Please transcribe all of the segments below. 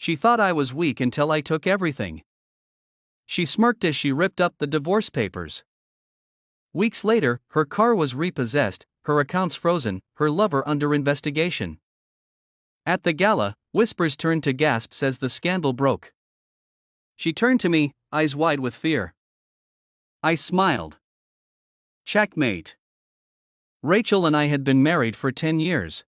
She thought I was weak until I took everything. She smirked as she ripped up the divorce papers. Weeks later, her car was repossessed, her accounts frozen, her lover under investigation. At the gala, whispers turned to gasps as the scandal broke. She turned to me, eyes wide with fear. I smiled. Checkmate. Rachel and I had been married for 10 years.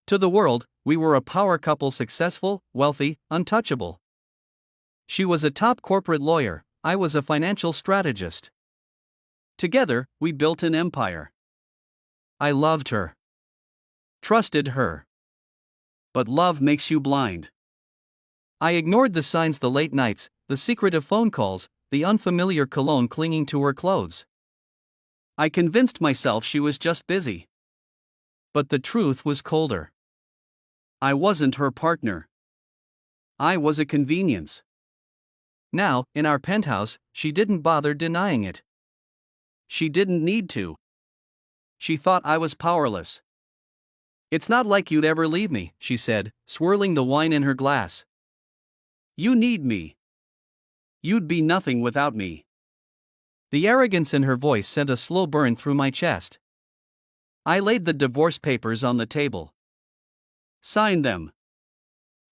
To the world, we were a power couple, successful, wealthy, untouchable. She was a top corporate lawyer, I was a financial strategist. Together, we built an empire. I loved her. Trusted her. But love makes you blind. I ignored the signs, the late nights, the secretive phone calls, the unfamiliar cologne clinging to her clothes. I convinced myself she was just busy. But the truth was colder. I wasn't her partner. I was a convenience. Now, in our penthouse, she didn't bother denying it. She didn't need to. She thought I was powerless. It's not like you'd ever leave me, she said, swirling the wine in her glass. You need me. You'd be nothing without me. The arrogance in her voice sent a slow burn through my chest. I laid the divorce papers on the table. Sign them.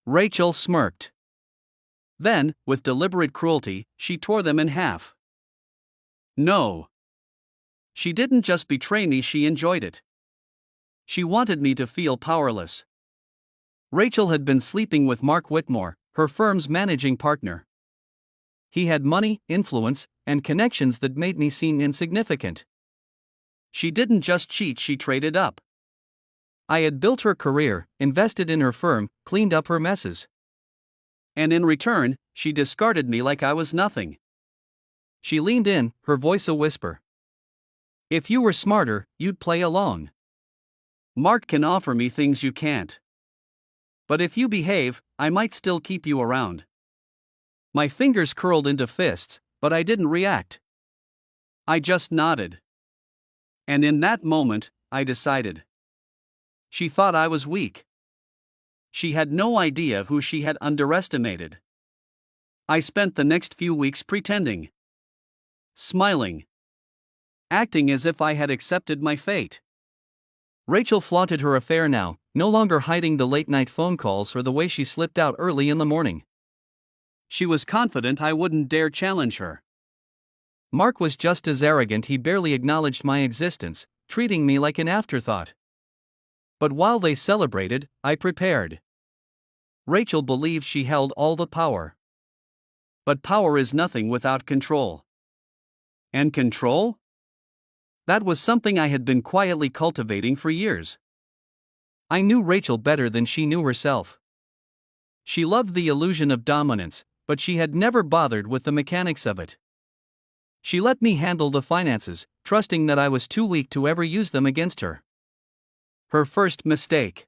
Rachel smirked. Then, with deliberate cruelty, she tore them in half. No. She didn't just betray me, she enjoyed it. She wanted me to feel powerless. Rachel had been sleeping with Mark Whitmore, her firm's managing partner. He had money, influence, and connections that made me seem insignificant. She didn't just cheat, she traded up. I had built her career, invested in her firm, cleaned up her messes. And in return, she discarded me like I was nothing. She leaned in, her voice a whisper. If you were smarter, you'd play along. Mark can offer me things you can't. But if you behave, I might still keep you around. My fingers curled into fists, but I didn't react. I just nodded. And in that moment, I decided. She thought I was weak. She had no idea who she had underestimated. I spent the next few weeks pretending. Smiling. Acting as if I had accepted my fate. Rachel flaunted her affair now, no longer hiding the late-night phone calls or the way she slipped out early in the morning. She was confident I wouldn't dare challenge her. Mark was just as arrogant, he barely acknowledged my existence, treating me like an afterthought. But while they celebrated, I prepared. Rachel believed she held all the power. But power is nothing without control. And control? That was something I had been quietly cultivating for years. I knew Rachel better than she knew herself. She loved the illusion of dominance, but she had never bothered with the mechanics of it. She let me handle the finances, trusting that I was too weak to ever use them against her. Her first mistake.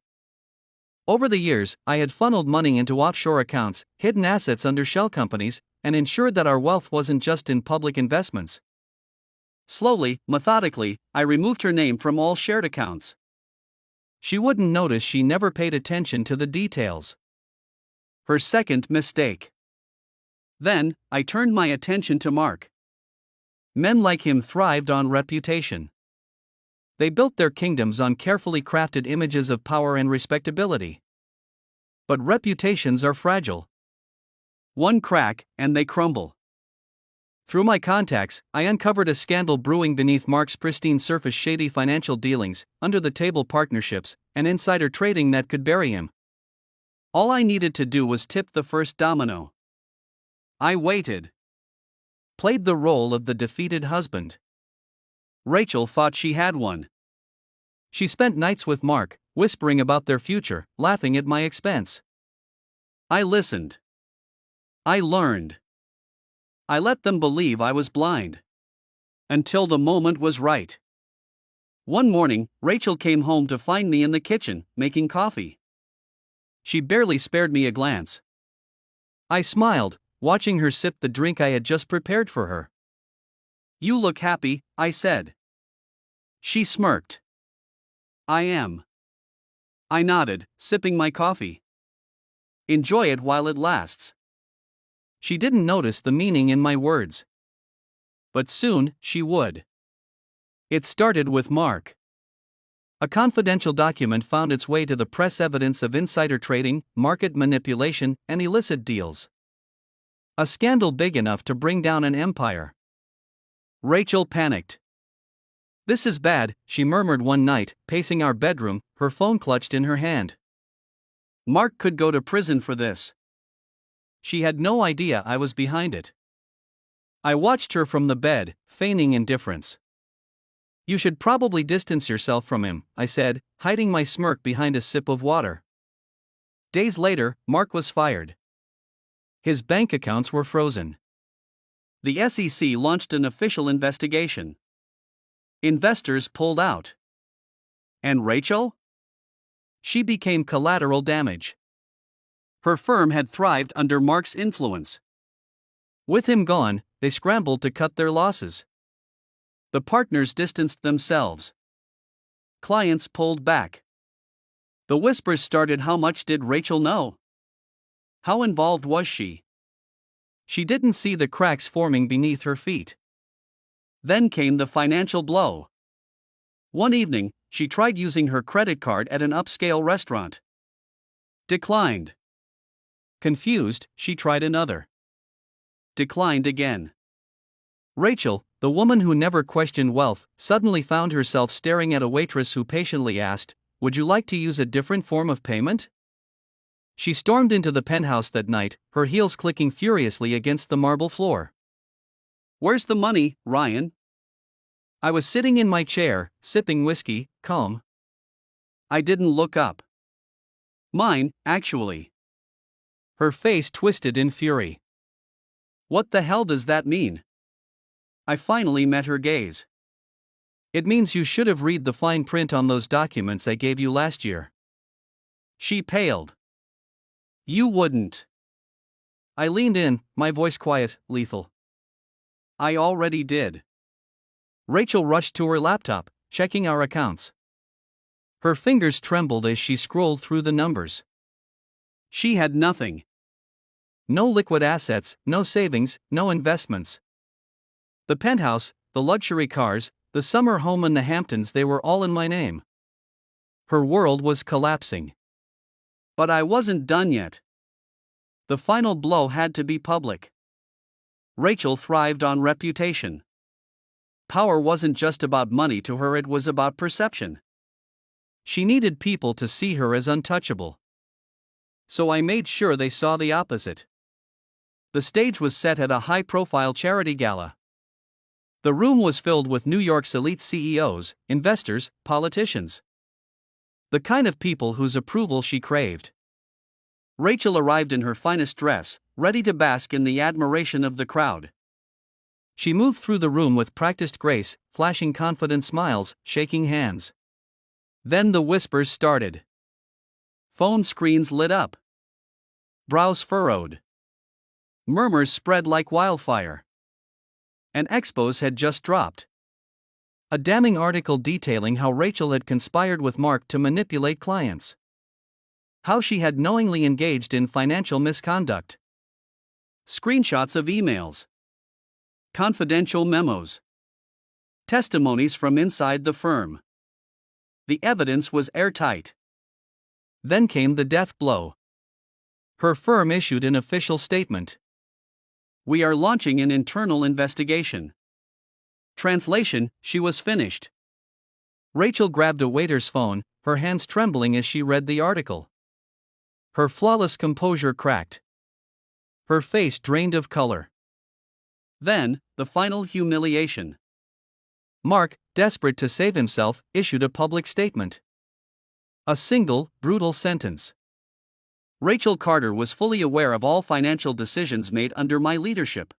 Over the years, I had funneled money into offshore accounts, hidden assets under shell companies, and ensured that our wealth wasn't just in public investments. Slowly, methodically, I removed her name from all shared accounts. She wouldn't notice, she never paid attention to the details. Her second mistake. Then, I turned my attention to Mark. Men like him thrived on reputation. They built their kingdoms on carefully crafted images of power and respectability. But reputations are fragile. One crack, and they crumble. Through my contacts, I uncovered a scandal brewing beneath Mark's pristine surface, shady financial dealings, under-the-table partnerships, and insider trading that could bury him. All I needed to do was tip the first domino. I waited. Played the role of the defeated husband. Rachel thought she had one. She spent nights with Mark, whispering about their future, laughing at my expense. I listened. I learned. I let them believe I was blind. Until the moment was right. One morning, Rachel came home to find me in the kitchen, making coffee. She barely spared me a glance. I smiled, watching her sip the drink I had just prepared for her. You look happy, I said. She smirked. I am. I nodded, sipping my coffee. Enjoy it while it lasts. She didn't notice the meaning in my words. But soon, she would. It started with Mark. A confidential document found its way to the press, evidence of insider trading, market manipulation, and illicit deals. A scandal big enough to bring down an empire. Rachel panicked. "This is bad," she murmured one night, pacing our bedroom, her phone clutched in her hand. "Mark could go to prison for this." She had no idea I was behind it. I watched her from the bed, feigning indifference. "You should probably distance yourself from him," I said, hiding my smirk behind a sip of water. Days later, Mark was fired. His bank accounts were frozen. The SEC launched an official investigation. Investors pulled out. And Rachel? She became collateral damage. Her firm had thrived under Mark's influence. With him gone, they scrambled to cut their losses. The partners distanced themselves. Clients pulled back. The whispers started. How much did Rachel know? How involved was she? She didn't see the cracks forming beneath her feet. Then came the financial blow. One evening, she tried using her credit card at an upscale restaurant. Declined. Confused, she tried another. Declined again. Rachel, the woman who never questioned wealth, suddenly found herself staring at a waitress who patiently asked, "Would you like to use a different form of payment?" She stormed into the penthouse that night, her heels clicking furiously against the marble floor. "Where's the money, Ryan?" I was sitting in my chair, sipping whiskey, calm. I didn't look up. "Mine, actually." Her face twisted in fury. "What the hell does that mean?" I finally met her gaze. "It means you should have read the fine print on those documents I gave you last year." She paled. "You wouldn't." I leaned in, my voice quiet, lethal. "I already did." Rachel rushed to her laptop, checking our accounts. Her fingers trembled as she scrolled through the numbers. She had nothing. No liquid assets, no savings, no investments. The penthouse, the luxury cars, the summer home in the Hamptons, they were all in my name. Her world was collapsing. But I wasn't done yet. The final blow had to be public. Rachel thrived on reputation. Power wasn't just about money to her, it was about perception. She needed people to see her as untouchable. So I made sure they saw the opposite. The stage was set at a high-profile charity gala. The room was filled with New York's elite CEOs, investors, politicians. The kind of people whose approval she craved. Rachel arrived in her finest dress, ready to bask in the admiration of the crowd. She moved through the room with practiced grace, flashing confident smiles, shaking hands. Then the whispers started. Phone screens lit up. Brows furrowed. Murmurs spread like wildfire. An expose had just dropped. A damning article detailing how Rachel had conspired with Mark to manipulate clients. How she had knowingly engaged in financial misconduct. Screenshots of emails. Confidential memos. Testimonies from inside the firm. The evidence was airtight. Then came the death blow. Her firm issued an official statement. "We are launching an internal investigation." Translation: she was finished. Rachel grabbed a waiter's phone, her hands trembling as she read the article. Her flawless composure cracked. Her face drained of color. Then, the final humiliation. Mark, desperate to save himself, issued a public statement. A single, brutal sentence. Rachel Carter was fully aware of all financial decisions made under my leadership.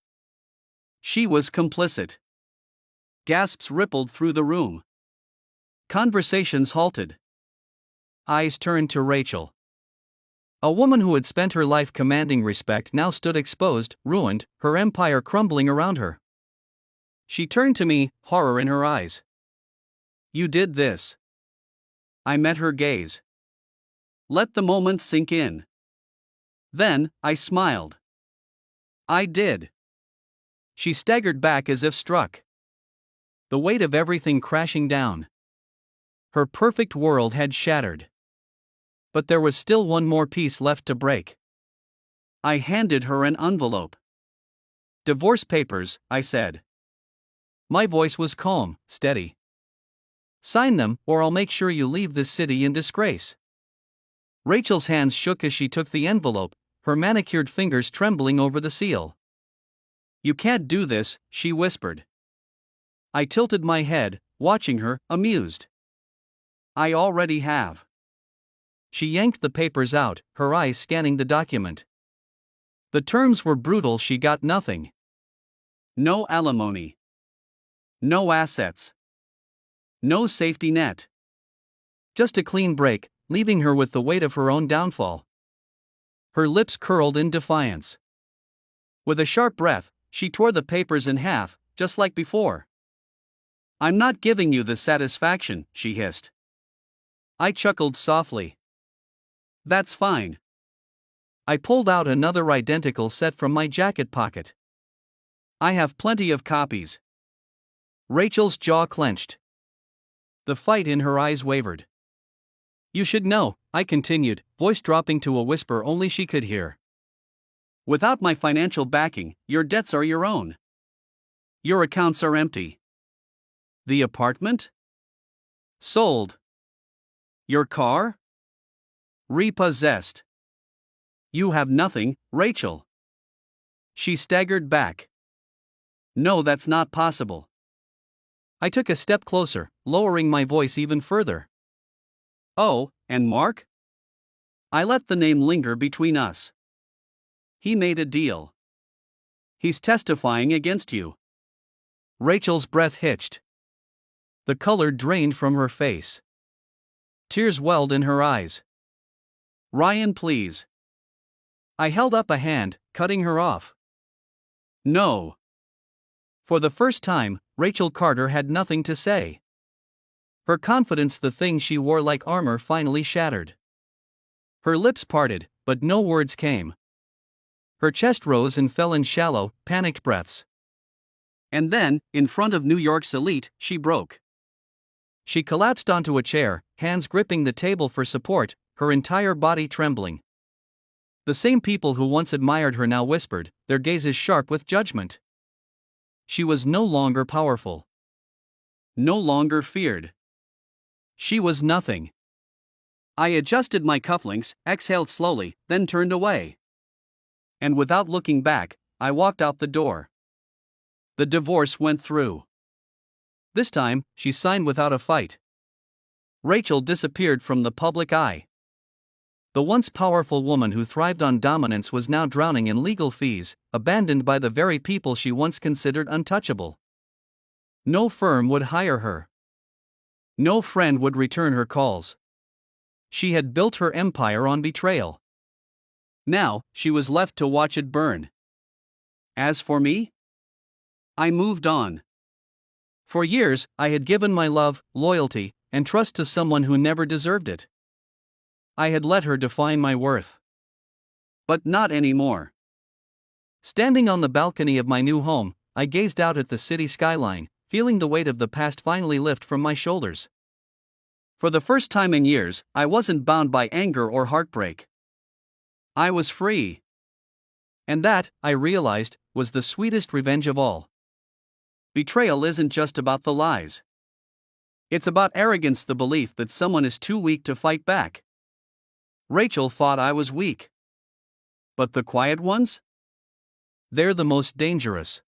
She was complicit. Gasps rippled through the room. Conversations halted. Eyes turned to Rachel. A woman who had spent her life commanding respect now stood exposed, ruined, her empire crumbling around her. She turned to me, horror in her eyes. "You did this." I met her gaze. Let the moment sink in. Then, I smiled. I did. She staggered back as if struck. The weight of everything crashing down. Her perfect world had shattered. But there was still one more piece left to break. I handed her an envelope. Divorce papers, I said. My voice was calm, steady. Sign them, or I'll make sure you leave this city in disgrace. Rachel's hands shook as she took the envelope, her manicured fingers trembling over the seal. You can't do this, she whispered. I tilted my head, watching her, amused. I already have. She yanked the papers out, her eyes scanning the document. The terms were brutal. She got nothing. No alimony. No assets. No safety net. Just a clean break, leaving her with the weight of her own downfall. Her lips curled in defiance. With a sharp breath, she tore the papers in half, just like before. I'm not giving you the satisfaction, she hissed. I chuckled softly. That's fine. I pulled out another identical set from my jacket pocket. I have plenty of copies. Rachel's jaw clenched. The fight in her eyes wavered. You should know, I continued, voice dropping to a whisper only she could hear. Without my financial backing, your debts are your own. Your accounts are empty. The apartment? Sold. Your car? Repossessed. You have nothing, Rachel. She staggered back. No, that's not possible. I took a step closer, lowering my voice even further. Oh, and Mark? I let the name linger between us. He made a deal. He's testifying against you. Rachel's breath hitched. The color drained from her face. Tears welled in her eyes. Ryan, please. I held up a hand, cutting her off. No. For the first time, Rachel Carter had nothing to say. Her confidence, the thing she wore like armor, finally shattered. Her lips parted, but no words came. Her chest rose and fell in shallow, panicked breaths. And then, in front of New York's elite, she broke. She collapsed onto a chair, hands gripping the table for support, her entire body trembling. The same people who once admired her now whispered, their gazes sharp with judgment. She was no longer powerful. No longer feared. She was nothing. I adjusted my cufflinks, exhaled slowly, then turned away. And without looking back, I walked out the door. The divorce went through. This time, she signed without a fight. Rachel disappeared from the public eye. The once powerful woman who thrived on dominance was now drowning in legal fees, abandoned by the very people she once considered untouchable. No firm would hire her. No friend would return her calls. She had built her empire on betrayal. Now, she was left to watch it burn. As for me, I moved on. For years, I had given my love, loyalty, and trust to someone who never deserved it. I had let her define my worth. But not anymore. Standing on the balcony of my new home, I gazed out at the city skyline, feeling the weight of the past finally lift from my shoulders. For the first time in years, I wasn't bound by anger or heartbreak. I was free. And that, I realized, was the sweetest revenge of all. Betrayal isn't just about the lies. It's about arrogance, the belief that someone is too weak to fight back. Rachel thought I was weak. But the quiet ones? They're the most dangerous.